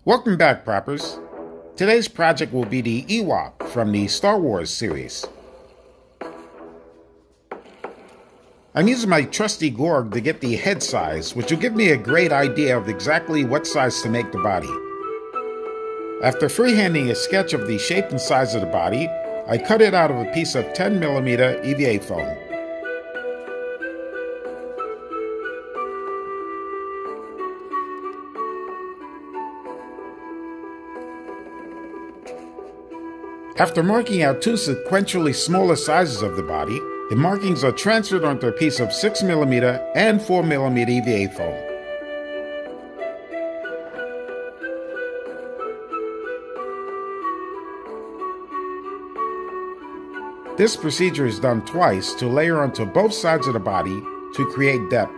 Welcome back, Proppers. Today's project will be the Ewok from the Star Wars series. I'm using my trusty Gorg to get the head size, which will give me a great idea of exactly what size to make the body. After freehanding a sketch of the shape and size of the body, I cut it out of a piece of 10mm EVA foam. After marking out two sequentially smaller sizes of the body, the markings are transferred onto a piece of 6mm and 4mm EVA foam. This procedure is done twice to layer onto both sides of the body to create depth.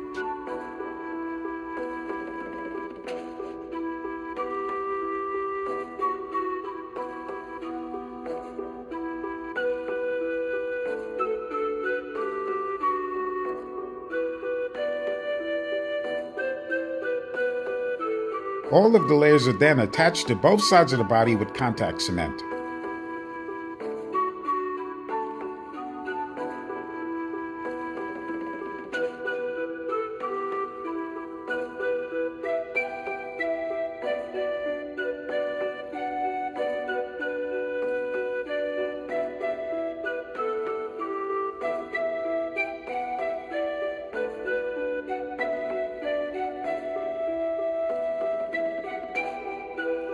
All of the layers are then attached to both sides of the body with contact cement.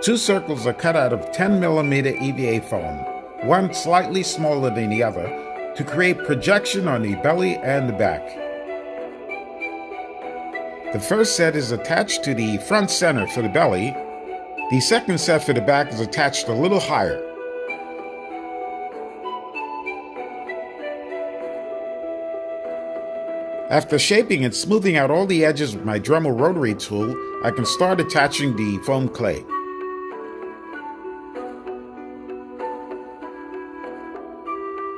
Two circles are cut out of 10mm EVA foam, one slightly smaller than the other, to create projection on the belly and the back. The first set is attached to the front center for the belly. The second set for the back is attached a little higher. After shaping and smoothing out all the edges with my Dremel rotary tool, I can start attaching the foam clay.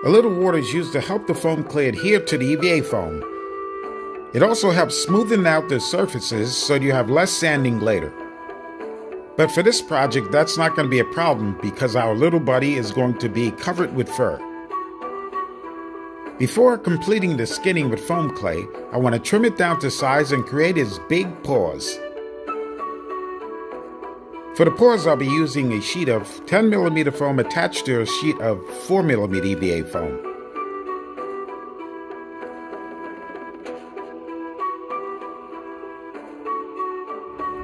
A little water is used to help the foam clay adhere to the EVA foam. It also helps smoothen out the surfaces so you have less sanding later. But for this project, that's not going to be a problem because our little buddy is going to be covered with fur. Before completing the skinning with foam clay, I want to trim it down to size and create his big paws. For the paws, I'll be using a sheet of 10mm foam attached to a sheet of 4mm EVA foam.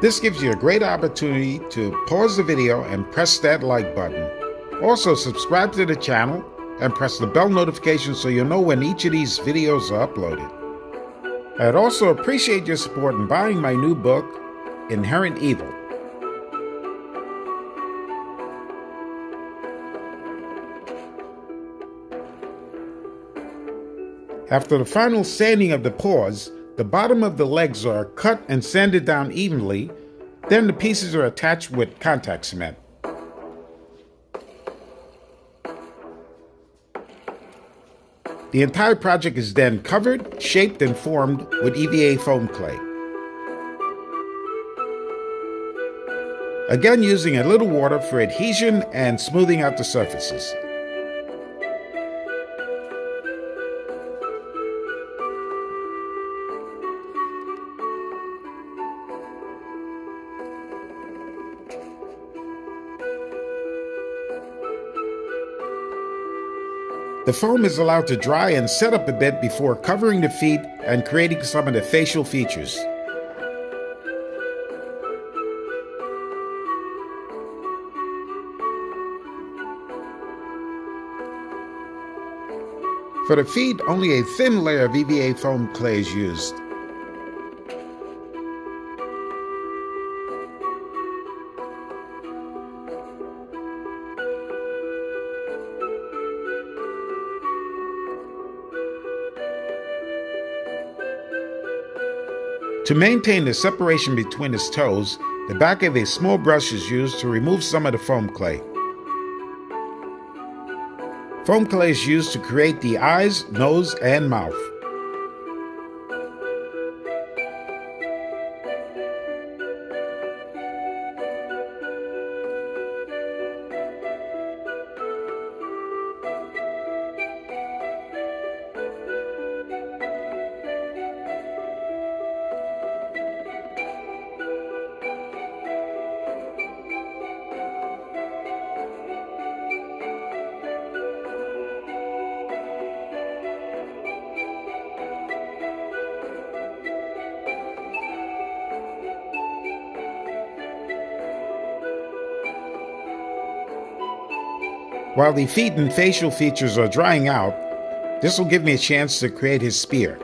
This gives you a great opportunity to pause the video and press that like button. Also, subscribe to the channel and press the bell notification so you'll know when each of these videos are uploaded. I'd also appreciate your support in buying my new book, Inherent Evil. After the final sanding of the paws, the bottom of the legs are cut and sanded down evenly, then the pieces are attached with contact cement. The entire project is then covered, shaped, and formed with EVA foam clay. Again, using a little water for adhesion and smoothing out the surfaces. The foam is allowed to dry and set up a bit before covering the feet and creating some of the facial features. For the feet, only a thin layer of EVA foam clay is used. To maintain the separation between his toes, the back of a small brush is used to remove some of the foam clay. Foam clay is used to create the eyes, nose, and mouth. While the feet and facial features are drying out, this will give me a chance to create his spear.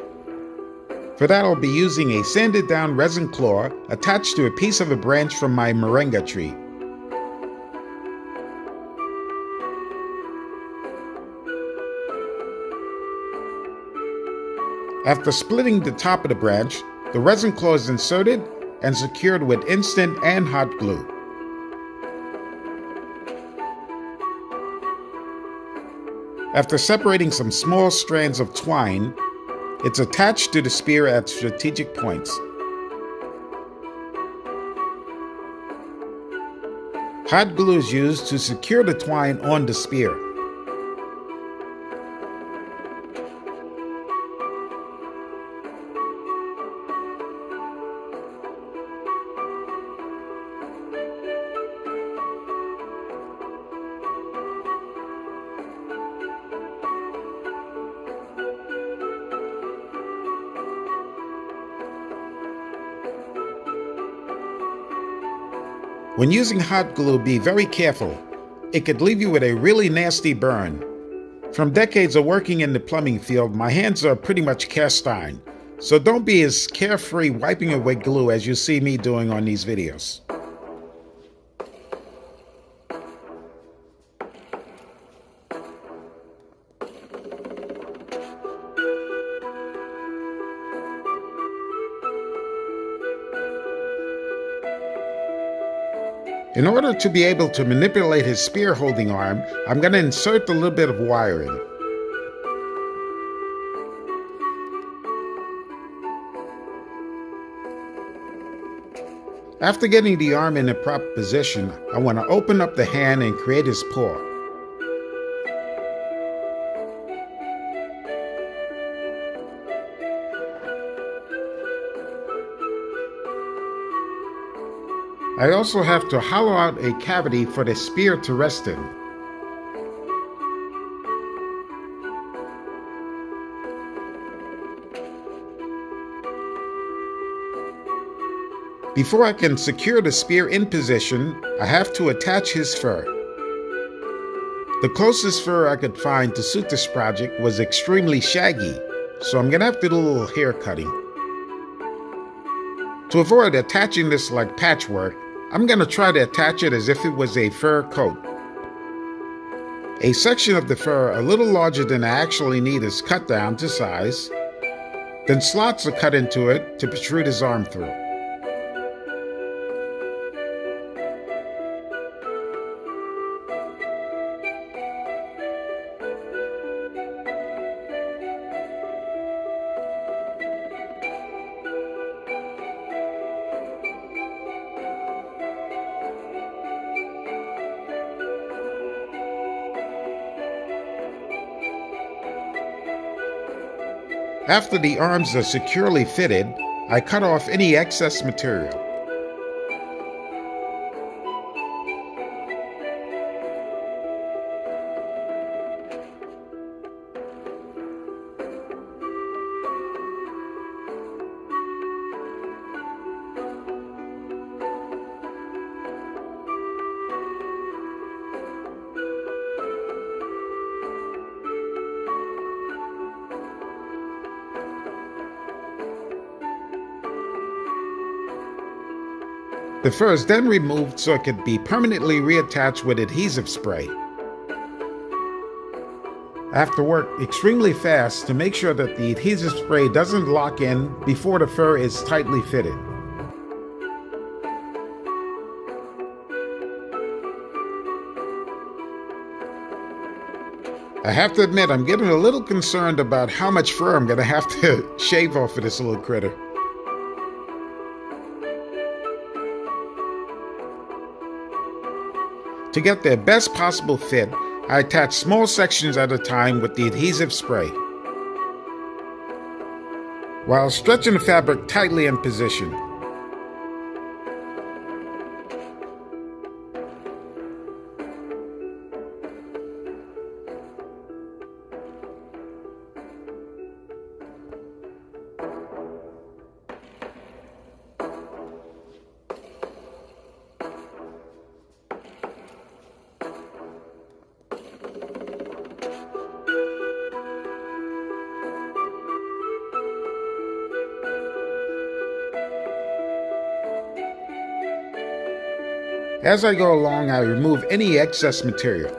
For that, I'll be using a sanded down resin claw attached to a piece of a branch from my moringa tree. After splitting the top of the branch, the resin claw is inserted and secured with instant and hot glue. After separating some small strands of twine, it's attached to the spear at strategic points. Hot glue is used to secure the twine on the spear. When using hot glue, be very careful. It could leave you with a really nasty burn. From decades of working in the plumbing field, my hands are pretty much cast iron, so don't be as carefree wiping away glue as you see me doing on these videos. In order to be able to manipulate his spear holding arm, I'm going to insert a little bit of wiring. After getting the arm in a proper position, I want to open up the hand and create his paw. I also have to hollow out a cavity for the spear to rest in. Before I can secure the spear in position, I have to attach his fur. The closest fur I could find to suit this project was extremely shaggy, so I'm going to have to do a little hair cutting. To avoid attaching this like patchwork, I'm going to try to attach it as if it was a fur coat. A section of the fur a little larger than I actually need is cut down to size. Then slots are cut into it to protrude his arm through. After the arms are securely fitted, I cut off any excess material. The fur is then removed so it could be permanently reattached with adhesive spray. I have to work extremely fast to make sure that the adhesive spray doesn't lock in before the fur is tightly fitted. I have to admit, I'm getting a little concerned about how much fur I'm going to have to shave off of this little critter. To get the best possible fit, I attach small sections at a time with the adhesive spray, while stretching the fabric tightly in position. As I go along, I remove any excess material,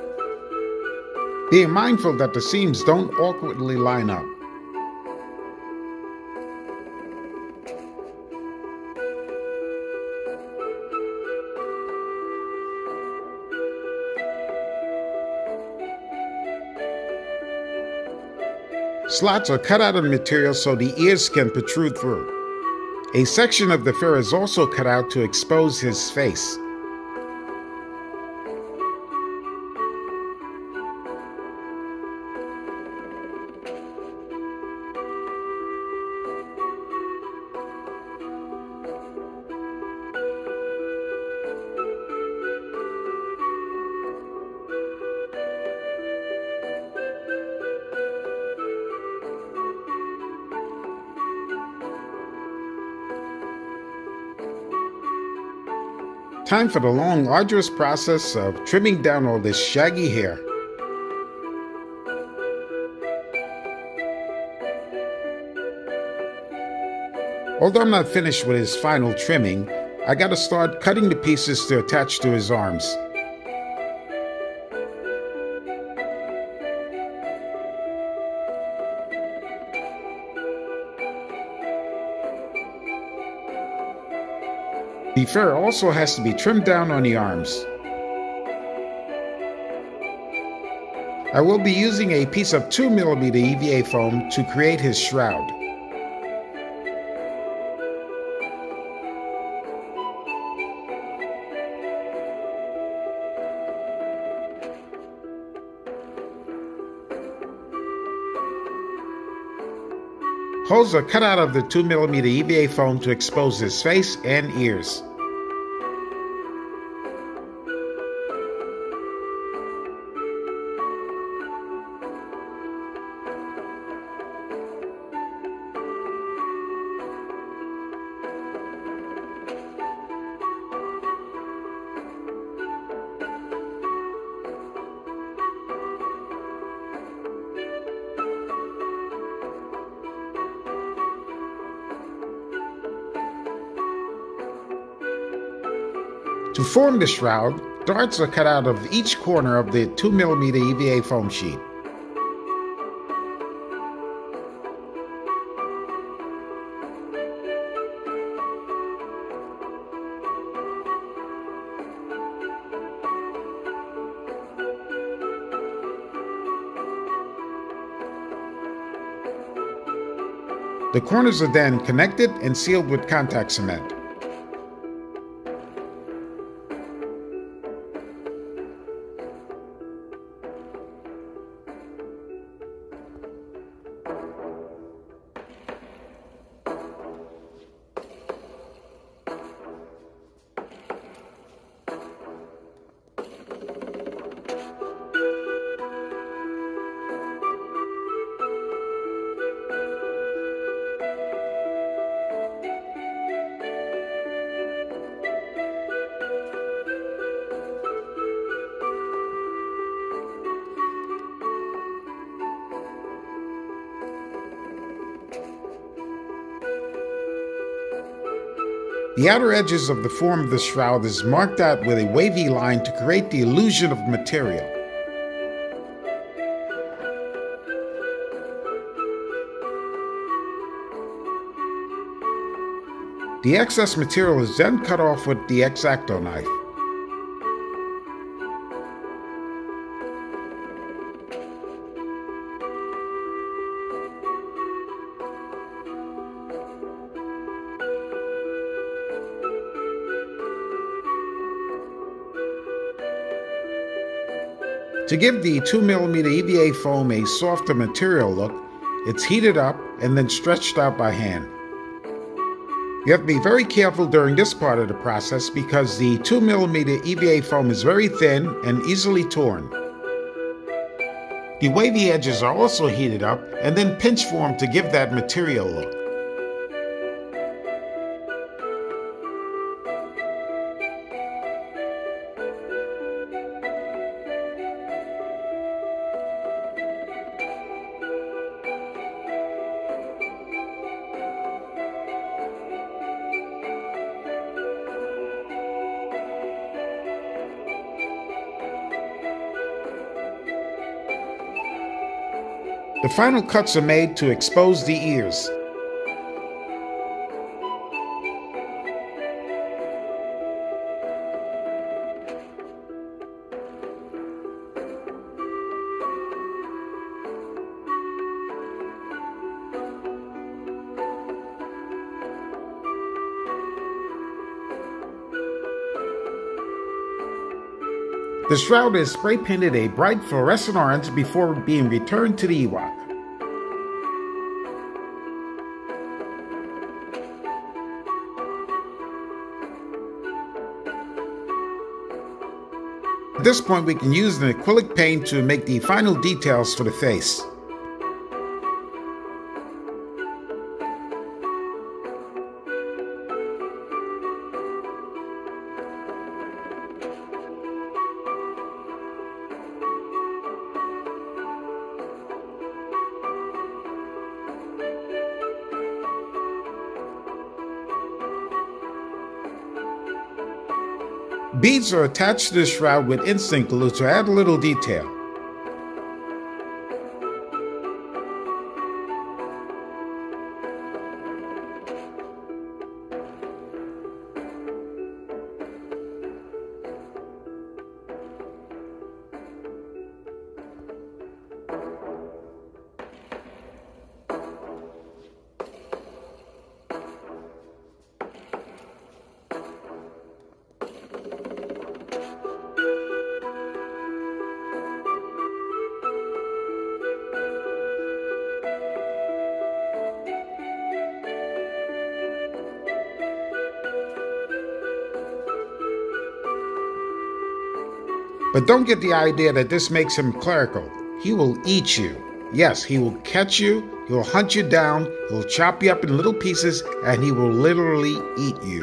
being mindful that the seams don't awkwardly line up. Slots are cut out of the material so the ears can protrude through. A section of the fur is also cut out to expose his face. Time for the long, arduous process of trimming down all this shaggy hair. Although I'm not finished with his final trimming, I gotta start cutting the pieces to attach to his arms. The fur also has to be trimmed down on the arms. I will be using a piece of 2mm EVA foam to create his shroud. Holes are cut out of the 2mm EVA foam to expose his face and ears. To form the shroud, darts are cut out of each corner of the 2mm EVA foam sheet. The corners are then connected and sealed with contact cement. The outer edges of the form of the shroud is marked out with a wavy line to create the illusion of material. The excess material is then cut off with the X-Acto knife. To give the 2mm EVA foam a softer material look, it's heated up and then stretched out by hand. You have to be very careful during this part of the process because the 2mm EVA foam is very thin and easily torn. The wavy edges are also heated up and then pinch formed to give that material look. The final cuts are made to expose the ears. The shroud is spray painted a bright fluorescent orange before being returned to the Ewok. At this point, we can use an acrylic paint to make the final details for the face. Beads are attached to the shroud with instant glue to add a little detail. But don't get the idea that this makes him clerical. He will eat you. Yes, he will catch you, he will hunt you down, he will chop you up in little pieces, and he will literally eat you.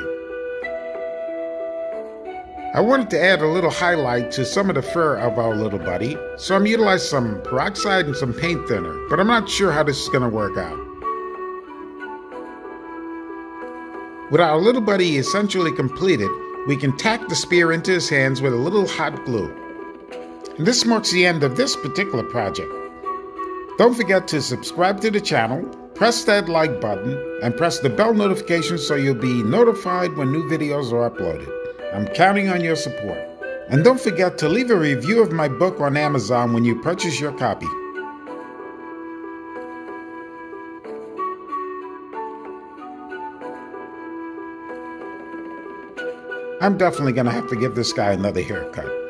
I wanted to add a little highlight to some of the fur of our little buddy, so I'm utilizing some peroxide and some paint thinner, but I'm not sure how this is going to work out. With our little buddy essentially completed, we can tack the spear into his hands with a little hot glue. And this marks the end of this particular project. Don't forget to subscribe to the channel, press that like button, and press the bell notification so you'll be notified when new videos are uploaded. I'm counting on your support. And don't forget to leave a review of my book on Amazon when you purchase your copy. I'm definitely going to have to give this guy another haircut.